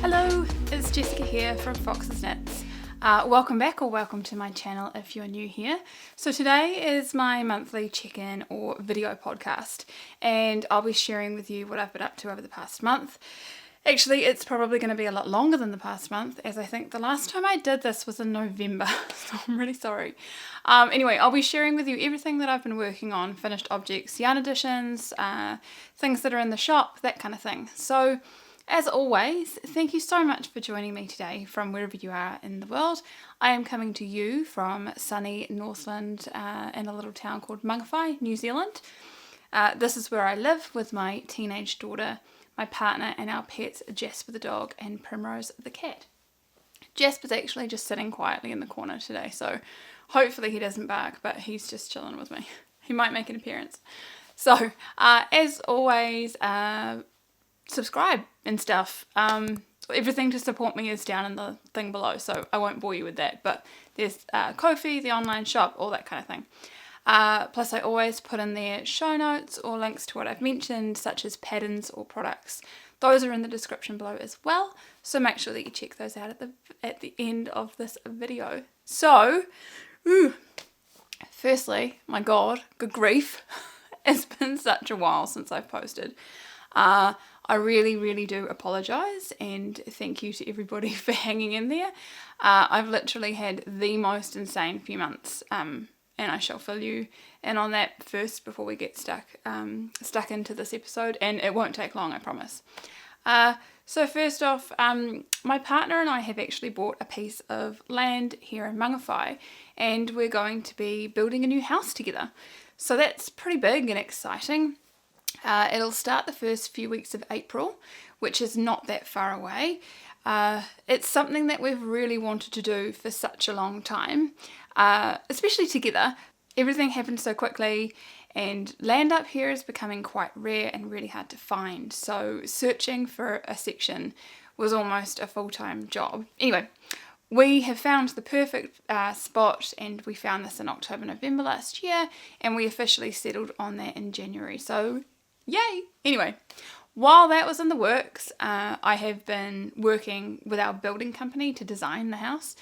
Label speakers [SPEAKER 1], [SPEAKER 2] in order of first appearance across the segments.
[SPEAKER 1] Hello, it's Jessica here from Fox's Knits. Welcome back or welcome to my channel if you're new here. So today is my monthly check-in or video podcast, and I'll be sharing with you what I've been up to over the past month. Actually, it's probably going to be a lot longer than the past month, as I think the last time I did this was in November, so I'm really sorry. Anyway, I'll be sharing with you everything that I've been working on, finished objects, yarn additions, things that are in the shop, that kind of thing. So, as always, thank you so much for joining me today from wherever you are in the world. I am coming to you from sunny Northland in a little town called Mangawhai, New Zealand. This is where I live with my teenage daughter, my partner, and our pets, Jasper the dog and Primrose the cat. Jasper's actually just sitting quietly in the corner today, so hopefully he doesn't bark, but he's just chilling with me. He might make an appearance. So, as always, subscribe and stuff. Everything to support me is down in the thing below, so I won't bore you with that, but there's Ko-fi, the online shop, all that kind of thing. Plus I always put in there show notes or links to what I've mentioned, such as patterns or products. Those are in the description below as well, so make sure that you check those out at the end of this video. So, firstly, my god, good grief, it's been such a while since I've posted. I really do apologise, and thank you to everybody for hanging in there. I've literally had the most insane few months, and I shall fill you in on that first before we get stuck into this episode, and it won't take long, I promise. So first off, my partner and I have actually bought a piece of land here in Mangawhai, and we're going to be building a new house together. So that's pretty big and exciting. It'll start the first few weeks of April, which is not that far away. It's something that we've really wanted to do for such a long time, especially together. Everything happened so quickly, and land up here is becoming quite rare and really hard to find, so searching for a section was almost a full-time job. Anyway, we have found the perfect spot, and we found this in October, November last year, and we officially settled on that in January, so yay! Anyway, while that was in the works, I have been working with our building company to design the house.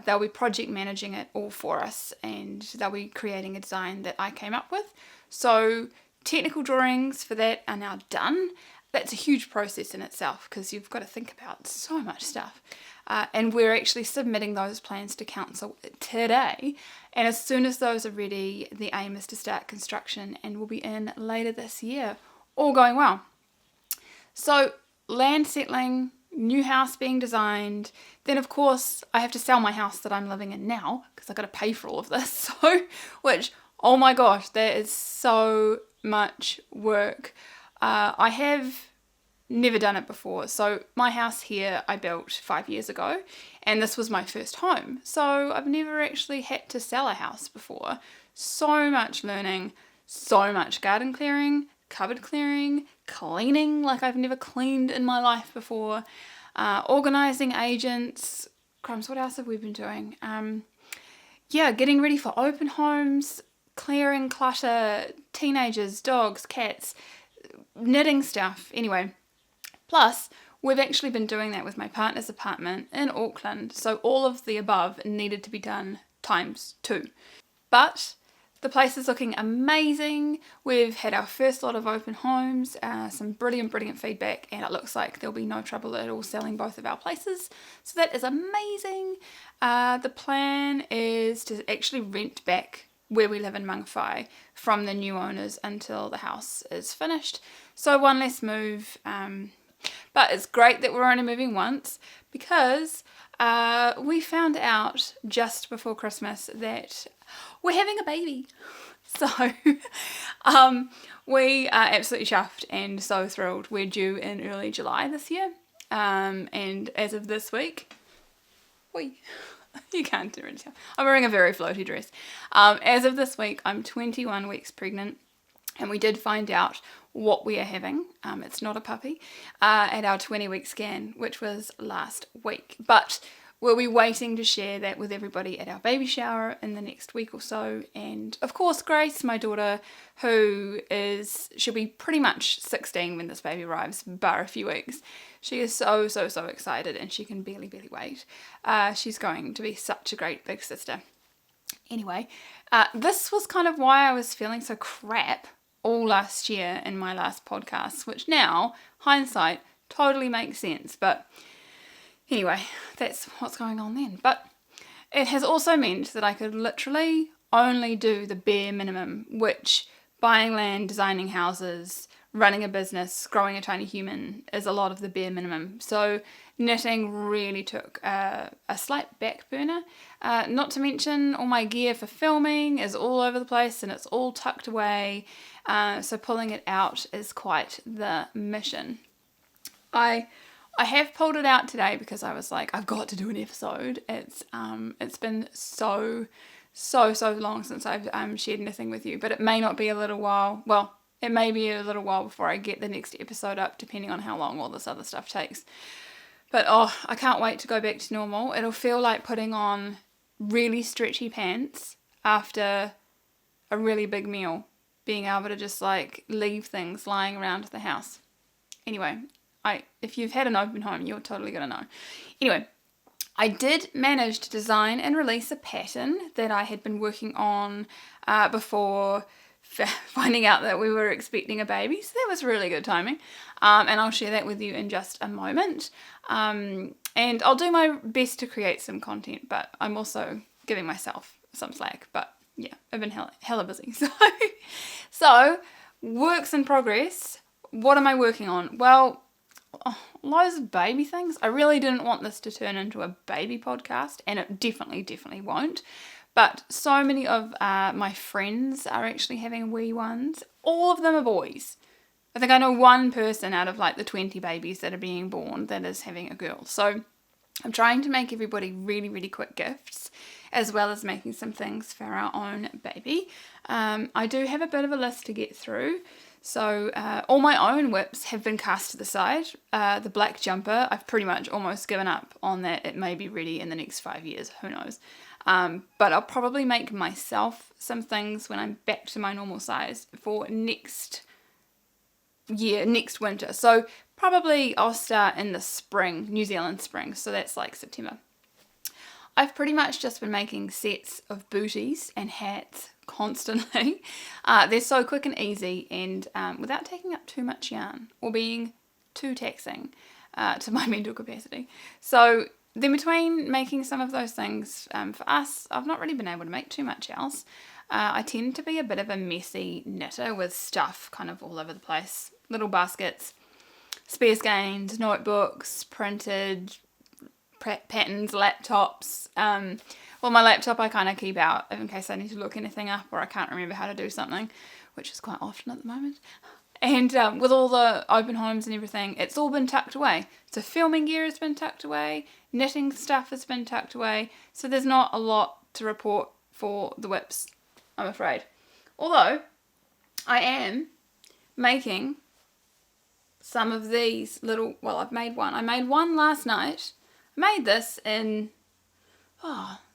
[SPEAKER 1] They'll be project managing it all for us, and they'll be creating a design that I came up with. So technical drawings for that are now done. That's a huge process in itself because you've got to think about so much stuff. And we're actually submitting those plans to council today. And as soon as those are ready, the aim is to start construction, and we'll be in later this year. All going well. So land settling, new house being designed, then of course I have to sell my house that I'm living in now because I've got to pay for all of this. So, which, oh my gosh, that is so much work. I have never done it before. So my house here I built 5 years ago, and this was my first home. So I've never actually had to sell a house before. So much learning, so much garden clearing, cupboard clearing, cleaning like I've never cleaned in my life before, organising agents, crumbs, what else have we been doing? Getting ready for open homes, clearing clutter, teenagers, dogs, cats, knitting stuff, anyway. Plus, we've actually been doing that with my partner's apartment in Auckland, so all of the above needed to be done ×2. But the place is looking amazing. We've had our first lot of open homes, some brilliant feedback, and it looks like there'll be no trouble at all selling both of our places. So that is amazing. The plan is to actually rent back where we live in Mangawhai from the new owners until the house is finished. So one less move. But it's great that we're only moving once because we found out just before Christmas that we're having a baby. So we are absolutely chuffed and so thrilled. We're due in early July this year. And as of this week, you can't do it. I'm wearing a very floaty dress. As of this week, I'm 21 weeks pregnant. And we did find out what we are having. It's not a puppy. At our 20-week scan, which was last week. But we'll be waiting to share that with everybody at our baby shower in the next week or so. And of course, Grace, my daughter, she'll be pretty much 16 when this baby arrives, bar a few weeks. She is so excited, and she can barely wait. She's going to be such a great big sister. Anyway, this was kind of why I was feeling so crap all last year in my last podcast, which now, hindsight, totally makes sense. But anyway, that's what's going on then. But it has also meant that I could literally only do the bare minimum, which buying land, designing houses, running a business, growing a tiny human is a lot of the bare minimum. So knitting really took a slight back burner. Not to mention all my gear for filming is all over the place and it's all tucked away. So pulling it out is quite the mission. I have pulled it out today because I was like, I've got to do an episode. It's been so long since I've shared anything with you, but it may not be a little while. Well, it may be a little while before I get the next episode up, depending on how long all this other stuff takes. But I can't wait to go back to normal. It'll feel like putting on really stretchy pants after a really big meal, being able to just like leave things lying around the house. Anyway, if you've had an open home, you're totally going to know. Anyway, I did manage to design and release a pattern that I had been working on before finding out that we were expecting a baby. So that was really good timing. And I'll share that with you in just a moment. And I'll do my best to create some content, but I'm also giving myself some slack. But yeah, I've been hella busy. So works in progress. What am I working on? Well, loads of baby things. I really didn't want this to turn into a baby podcast, and it definitely won't. But so many of my friends are actually having wee ones. All of them are boys. I think I know one person out of like the 20 babies that are being born that is having a girl. So I'm trying to make everybody really quick gifts, as well as making some things for our own baby. I do have a bit of a list to get through. So all my own whips have been cast to the side. The black jumper, I've pretty much almost given up on that. It may be ready in the next 5 years, who knows. But I'll probably make myself some things when I'm back to my normal size for next winter. So probably I'll start in the spring, New Zealand spring. So that's like September. I've pretty much just been making sets of booties and hats constantly. They're so quick and easy, and without taking up too much yarn or being too taxing to my mental capacity. So then between making some of those things for us, I've not really been able to make too much else. I tend to be a bit of a messy knitter with stuff kind of all over the place. Little baskets, spare skeins, notebooks, printed patterns, laptops. Well, my laptop I kind of keep out in case I need to look anything up or I can't remember how to do something, which is quite often at the moment. And with all the open homes and everything, it's all been tucked away. So filming gear has been tucked away, knitting stuff has been tucked away. So there's not a lot to report for the whips, I'm afraid. Although I am making some of these little, well, I've made one. I made one last night. I made this in,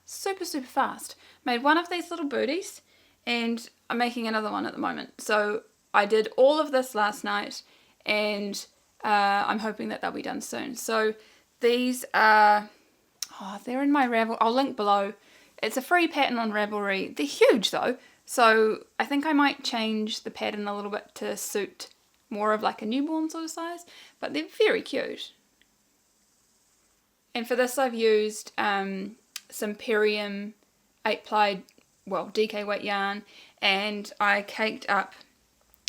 [SPEAKER 1] super fast. Made one of these little booties, and I'm making another one at the moment. So I did all of this last night, and I'm hoping that they'll be done soon. So these are, they're in my Ravel. I'll link below. It's a free pattern on Ravelry. They're huge though, so I think I might change the pattern a little bit to suit more of like a newborn sort of size, but they're very cute. And for this I've used some Perium 8-ply, DK weight yarn, and I caked up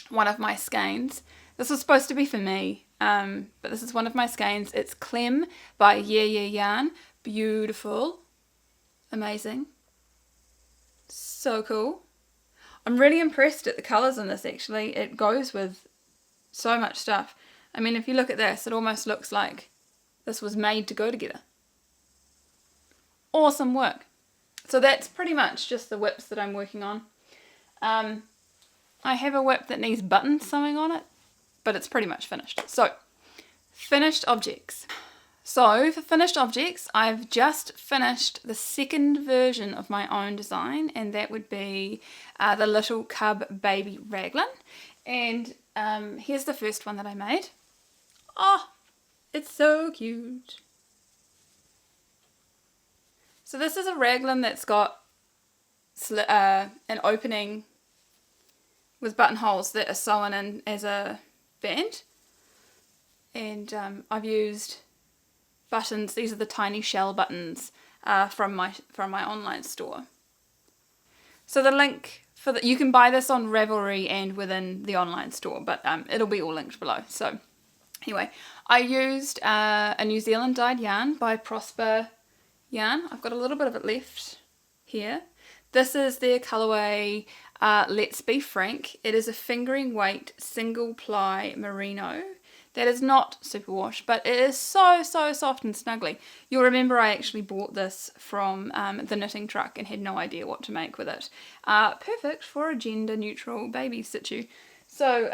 [SPEAKER 1] one of my skeins. This was supposed to be for me, but this is one of my skeins. It's Clem by Yeah Yarn. Beautiful. Amazing. So cool. I'm really impressed at the colours in this actually. It goes with so much stuff. I mean, if you look at this, it almost looks like this was made to go together. Awesome work. So that's pretty much just the whips that I'm working on. I have a whip that needs buttons sewing on it, but it's pretty much finished. So, finished objects. So for finished objects, I've just finished the second version of my own design, and that would be the little cub baby raglan. And here's the first one that I made. Oh, it's so cute. So this is a raglan that's got an opening with buttonholes that are sewn in as a band. And I've used buttons. These are the tiny shell buttons from my online store. So the link for you can buy this on Ravelry and within the online store, but it'll be all linked below. So anyway, I used a New Zealand dyed yarn by Prosper Yarn. I've got a little bit of it left here. This is their colourway Let's Be Frank. It is a fingering weight single ply merino. That is not superwash, but it is so soft and snuggly. You'll remember I actually bought this from the knitting truck and had no idea what to make with it. Perfect for a gender neutral baby situ. So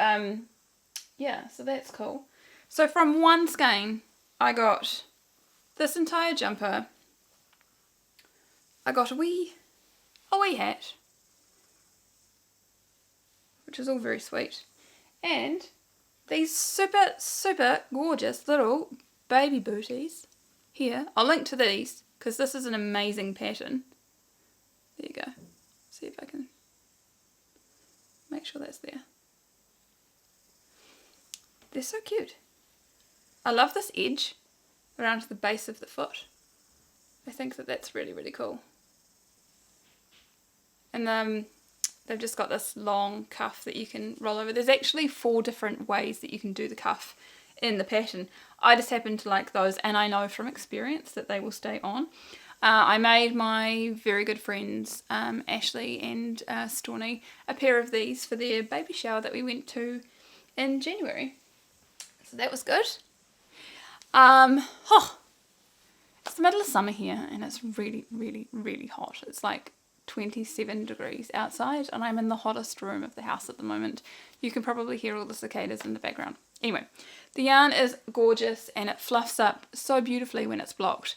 [SPEAKER 1] yeah, so that's cool. So from one skein I got this entire jumper. I got a wee hat, which is all very sweet, and these super gorgeous little baby booties here. I'll link to these because this is an amazing pattern. There you go. See if I can make sure that's there. They're so cute. I love this edge around to the base of the foot. I think that that's really cool. And they've just got this long cuff that you can roll over. There's actually 4 different ways that you can do the cuff in the pattern. I just happen to like those, and I know from experience that they will stay on. I made my very good friends Ashley and Storny a pair of these for their baby shower that we went to in January. So that was good. It's the middle of summer here, and it's really hot. It's like 27 degrees outside, and I'm in the hottest room of the house at the moment. You can probably hear all the cicadas in the background. Anyway, the yarn is gorgeous and it fluffs up so beautifully when it's blocked.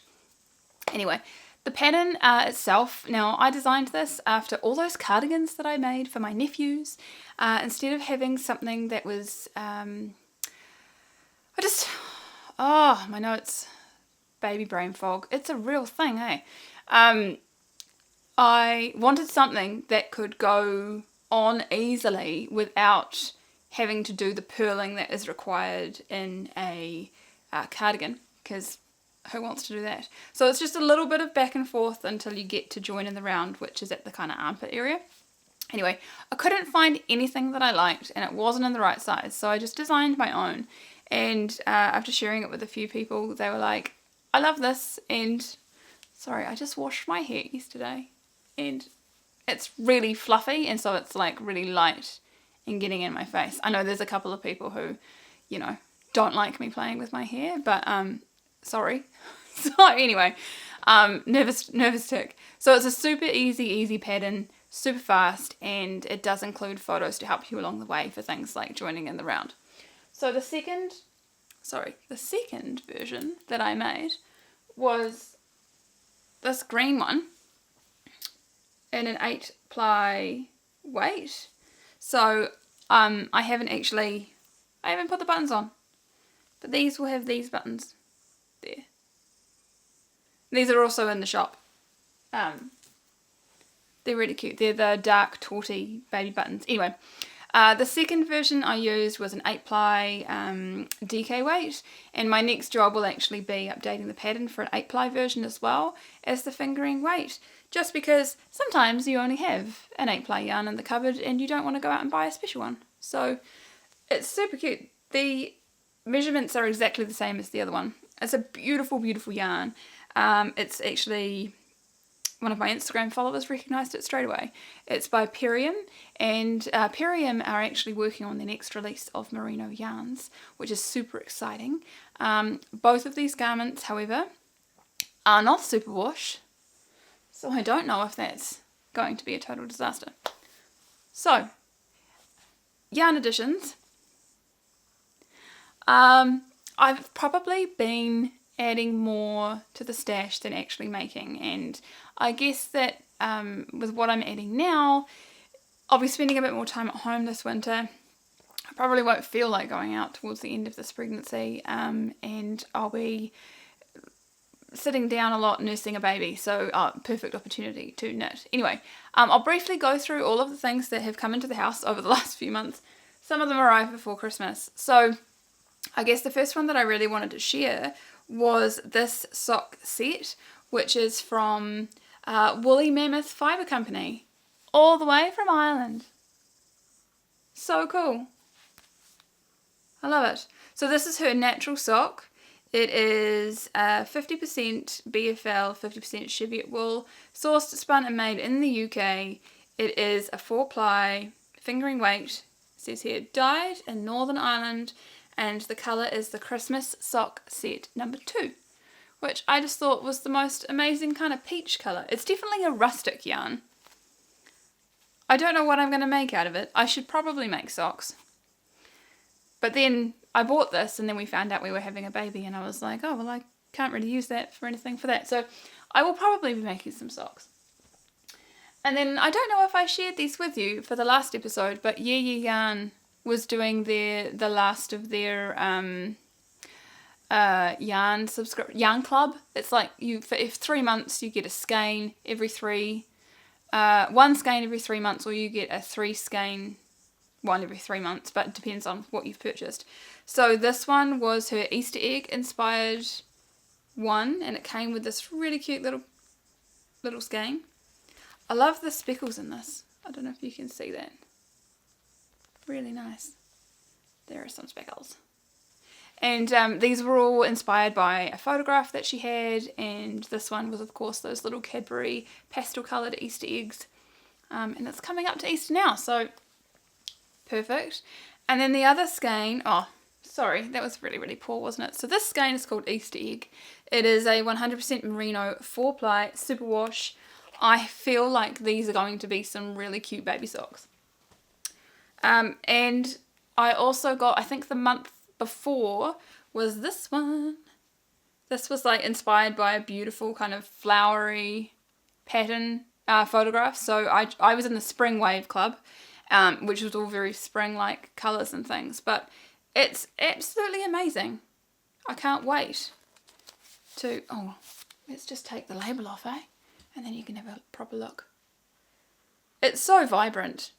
[SPEAKER 1] Anyway, the pattern itself, now I designed this after all those cardigans that I made for my nephews. Instead of having something that was, my notes, baby brain fog. It's a real thing, eh? I wanted something that could go on easily without having to do the purling that is required in a cardigan, because who wants to do that? So it's just a little bit of back and forth until you get to join in the round, which is at the kind of armpit area. Anyway, I couldn't find anything that I liked, and it wasn't in the right size, so I just designed my own. And after sharing it with a few people, they were like, I love this. And sorry, I just washed my hair yesterday, and it's really fluffy, and so it's like really light and getting in my face. I know there's a couple of people who, don't like me playing with my hair, but sorry. So anyway, nervous tick. So it's a super easy pattern, super fast, and it does include photos to help you along the way for things like joining in the round. So the second version that I made was this green one in an 8-ply weight. So I haven't put the buttons on, but these will have these buttons there. These are also in the shop. They're really cute. They're the dark torty baby buttons. Anyway, the second version I used was an 8-ply DK weight, and my next job will actually be updating the pattern for an 8-ply version as well as the fingering weight, just because sometimes you only have an 8-ply yarn in the cupboard and you don't want to go out and buy a special one. So it's super cute. The measurements are exactly the same as the other one. It's a beautiful yarn. It's actually, one of my Instagram followers recognised it straight away. It's by Perium, and Perium are actually working on their next release of merino yarns, which is super exciting. Both of these garments, however, are not superwash, so I don't know if that's going to be a total disaster. So, yarn additions. I've probably been adding more to the stash than actually making. And I guess that with what I'm adding now, I'll be spending a bit more time at home this winter. I probably won't feel like going out towards the end of this pregnancy, and I'll be sitting down a lot nursing a baby, so perfect opportunity to knit. Anyway, I'll briefly go through all of the things that have come into the house over the last few months. Some of them arrived before Christmas. So I guess the first one that I really wanted to share was this sock set, which is from Woolly Mammoth Fibre Company, all the way from Ireland. So cool. I love it. So this is her natural sock. It is 50% BFL, 50% Cheviot wool, sourced, spun and made in the UK. It is a 4-ply, fingering weight. It says here, dyed in Northern Ireland, and the colour is the Christmas sock set number 2, which I just thought was the most amazing kind of peach colour. It's definitely a rustic yarn. I don't know what I'm going to make out of it. I should probably make socks. But then I bought this and then we found out we were having a baby and I was like, oh, well, I can't really use that for anything for that. So I will probably be making some socks. And then I don't know if I shared these with you for the last episode, but Yeah Yeah Yarn was doing the last of their yarn club. It's like if 3 months you get a skein every 3, one skein every 3 months, or you get a 3 skein one every 3 months, but it depends on what you've purchased. So this one was her Easter egg inspired one, and it came with this really cute little skein. I love the speckles in this. I don't know if you can see that. Really nice. There are some speckles. And these were all inspired by a photograph that she had, and this one was of course those little Cadbury pastel coloured Easter eggs. And it's coming up to Easter now, so perfect. And then the other skein, sorry, that was really, really poor, wasn't it? So this skein is called Easter Egg. It is a 100% merino 4-ply superwash. I feel like these are going to be some really cute baby socks. And I also got, I think the month before was this one. This was like inspired by a beautiful kind of flowery pattern photograph. So I was in the Spring Wave Club, which was all very spring-like colours and things. But it's absolutely amazing. I can't wait to... Oh, let's just take the label off, eh? And then you can have a proper look. It's so vibrant.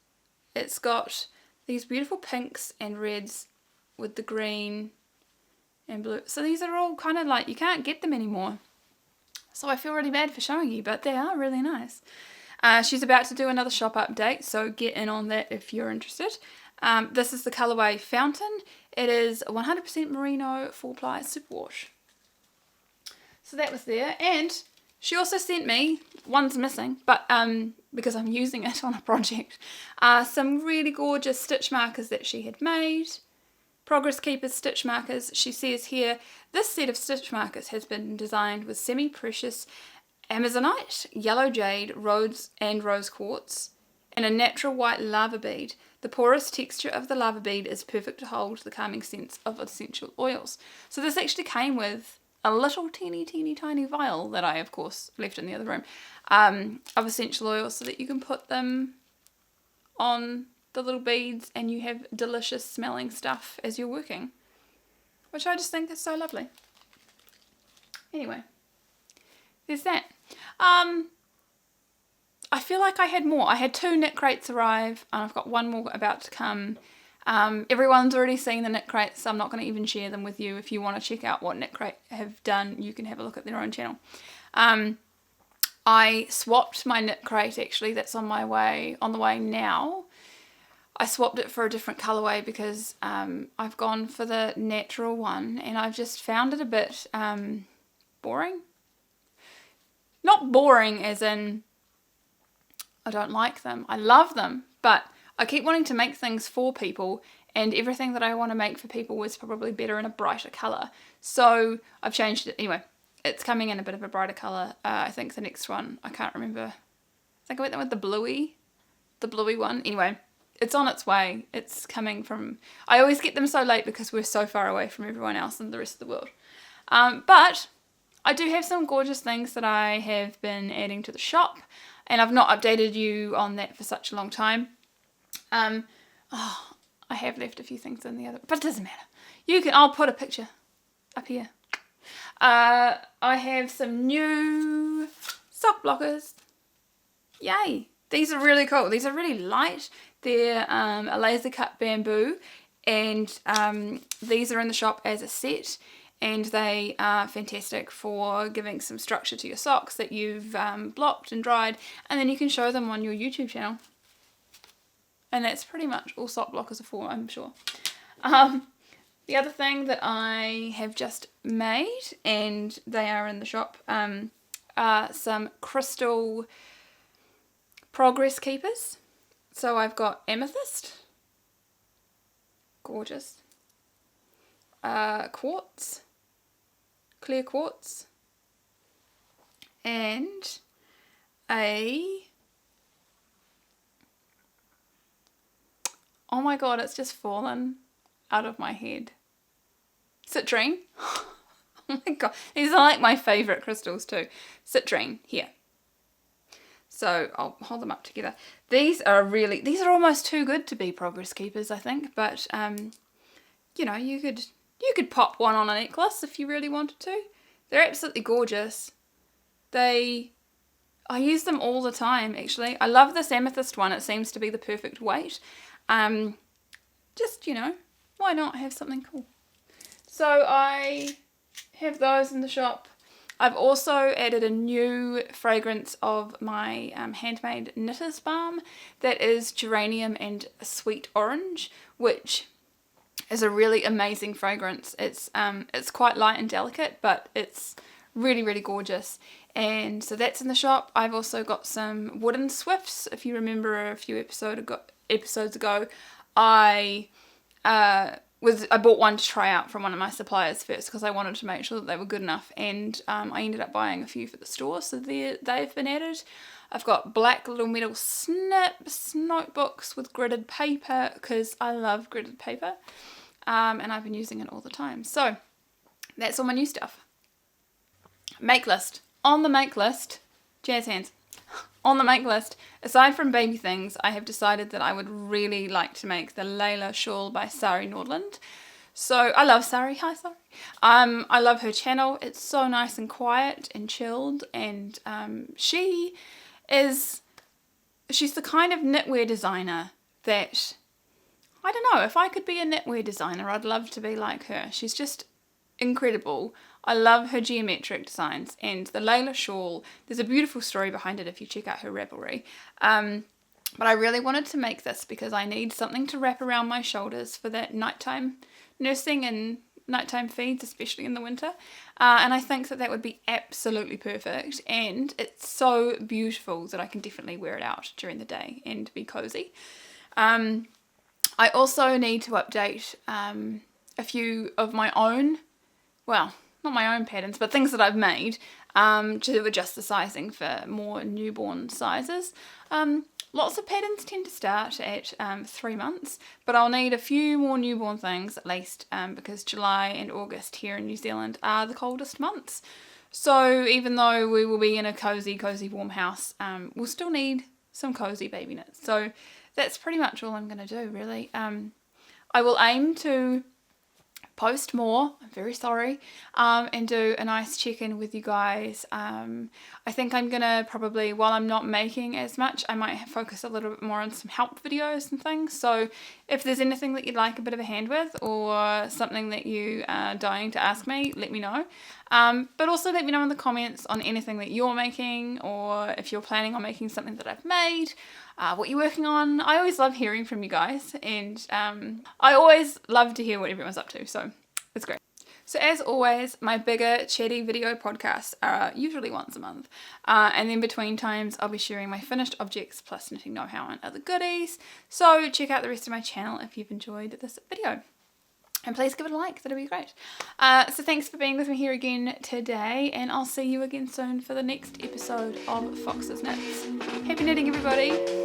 [SPEAKER 1] It's got these beautiful pinks and reds with the green and blue. So these are all kind of like, you can't get them anymore. So I feel really bad for showing you, but they are really nice. She's about to do another shop update, so get in on that if you're interested. This is the colourway Fountain. It is 100% merino 4-ply superwash. So that was there. And she also sent me, one's missing, but because I'm using it on a project, some really gorgeous stitch markers that she had made. Progress Keepers stitch markers. She says here, this set of stitch markers has been designed with semi-precious Amazonite, yellow jade, rose quartz, and a natural white lava bead. The porous texture of the lava bead is perfect to hold the calming sense of essential oils. So this actually came with a little teeny tiny vial that I of course left in the other room of essential oils so that you can put them on the little beads and you have delicious smelling stuff as you're working, which I just think is so lovely. Anyway, there's that. I feel like I had more. I had 2 knit crates arrive and I've got one more about to come. Everyone's already seen the knit crates, so I'm not going to even share them with you. If you want to check out what knit crate have done, you can have a look at their own channel. I swapped my knit crate actually, that's on the way now. I swapped it for a different colourway because I've gone for the natural one and I've just found it a bit boring. Not boring as in I don't like them. I love them, but I keep wanting to make things for people and everything that I want to make for people was probably better in a brighter colour. So I've changed it. Anyway, it's coming in a bit of a brighter colour. I think the next one, I can't remember. I think I went there with the bluey one. Anyway, it's on its way. It's coming from... I always get them so late because we're so far away from everyone else in the rest of the world. But I do have some gorgeous things that I have been adding to the shop, and I've not updated you on that for such a long time. I have left a few things in the other, but it doesn't matter. I'll put a picture up here. I have some new sock blockers. Yay! These are really cool. These are really light. They're a laser cut bamboo, and these are in the shop as a set, and they are fantastic for giving some structure to your socks that you've blocked and dried, and then you can show them on your YouTube channel. And that's pretty much all sock blockers are for, I'm sure. The other thing that I have just made, and they are in the shop, are some crystal progress keepers. So I've got amethyst, gorgeous, quartz, clear quartz, and oh my god, it's just fallen out of my head. Citrine. Oh my god, these are like my favourite crystals too. Citrine, here. So I'll hold them up together. These are almost too good to be progress keepers, I think. But you know, you could pop one on a necklace if you really wanted to. They're absolutely gorgeous. I use them all the time, actually. I love this amethyst one. It seems to be the perfect weight. Just, you know, why not have something cool? So I have those in the shop. I've also added a new fragrance of my handmade knitter's balm that is geranium and sweet orange, which is a really amazing fragrance. It's quite light and delicate, but it's really, really gorgeous. And so that's in the shop. I've also got some wooden swifts. If you remember a few episodes ago, I bought one to try out from one of my suppliers first because I wanted to make sure that they were good enough, and I ended up buying a few for the store, so they've been added. I've got black little metal snips notebooks with gridded paper because I love gridded paper, and I've been using it all the time. So that's all my new stuff. Make list. On the make list, jazz hands. On the make list, aside from baby things, I have decided that I would really like to make the Layla shawl by Sari Nordland. So I love Sari. Hi, Sari. I love her channel. It's so nice and quiet and chilled, and she's the kind of knitwear designer that, I don't know, if I could be a knitwear designer, I'd love to be like her. She's just incredible. I love her geometric designs, and the Layla shawl, there's a beautiful story behind it if you check out her Ravelry. But I really wanted to make this because I need something to wrap around my shoulders for that nighttime nursing and nighttime feeds, especially in the winter. And I think that would be absolutely perfect, and it's so beautiful that I can definitely wear it out during the day and be cozy. I also need to update a few of my own, well, not my own patterns, but things that I've made to adjust the sizing for more newborn sizes. Lots of patterns tend to start at 3 months, but I'll need a few more newborn things at least because July and August here in New Zealand are the coldest months. So even though we will be in a cozy warm house, we'll still need some cozy baby knits. So that's pretty much all I'm going to do, really. I will aim to post more, I'm very sorry, and do a nice check-in with you guys. I think I'm gonna probably, while I'm not making as much, I might focus a little bit more on some help videos and things. So if there's anything that you'd like a bit of a hand with, or something that you are dying to ask me, let me know. But also let me know in the comments on anything that you're making, or if you're planning on making something that I've made, what you're working on. I always love hearing from you guys, and I always love to hear what everyone's up to, so it's great. So as always, my bigger chatty video podcasts are usually once a month, and then between times I'll be sharing my finished objects plus knitting know-how and other goodies. So check out the rest of my channel if you've enjoyed this video. And please give it a like, that'd be great. So thanks for being with me here again today, and I'll see you again soon for the next episode of Fox's Knits. Happy knitting, everybody!